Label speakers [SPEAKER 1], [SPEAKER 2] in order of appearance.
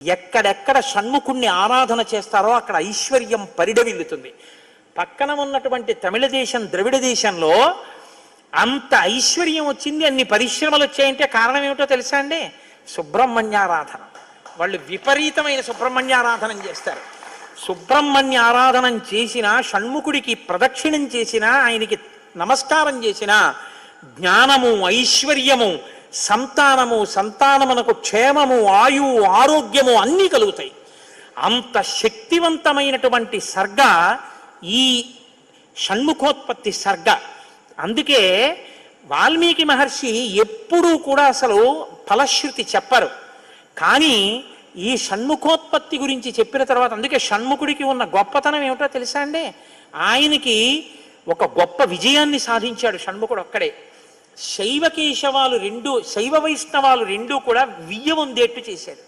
[SPEAKER 1] ఎక్కడెక్కడ షణ్ముఖుణ్ణి ఆరాధన చేస్తారో అక్కడ ఐశ్వర్యం పరిడవిల్లుతుంది. పక్కన ఉన్నటువంటి తమిళ దేశం, ద్రవిడ దేశంలో అంత ఐశ్వర్యం వచ్చింది, అన్ని పరిశ్రమలు వచ్చాయంటే కారణం ఏమిటో తెలుసా అండి? సుబ్రహ్మణ్యారాధన. వాళ్ళు విపరీతమైన సుబ్రహ్మణ్యారాధన చేస్తారు. సుబ్రహ్మణ్య ఆరాధనం చేసినా, షణ్ముఖుడికి ప్రదక్షిణం చేసినా, ఆయనకి నమస్కారం చేసినా జ్ఞానము, ఐశ్వర్యము, సంతానమునకు క్షేమము, ఆయువు, ఆరోగ్యము అన్నీ కలుగుతాయి. అంత శక్తివంతమైనటువంటి సర్గ ఈ షణ్ముఖోత్పత్తి సర్గ. అందుకే వాల్మీకి మహర్షి ఎప్పుడూ కూడా అసలు ఫలశ్రుతి చెప్పరు. కానీ ఈ షణ్ముఖోత్పత్తి గురించి చెప్పిన తర్వాత, అందుకే షణ్ముఖుడికి ఉన్న గొప్పతనం ఏమిటో తెలుసా అండి? ఆయనకి ఒక గొప్ప విజయాన్ని సాధించాడు షణ్ముఖుడు ఒక్కడే. శైవ వైష్ణవాలు రెండూ కూడా వియ్య వందేట్టు చేశాడు.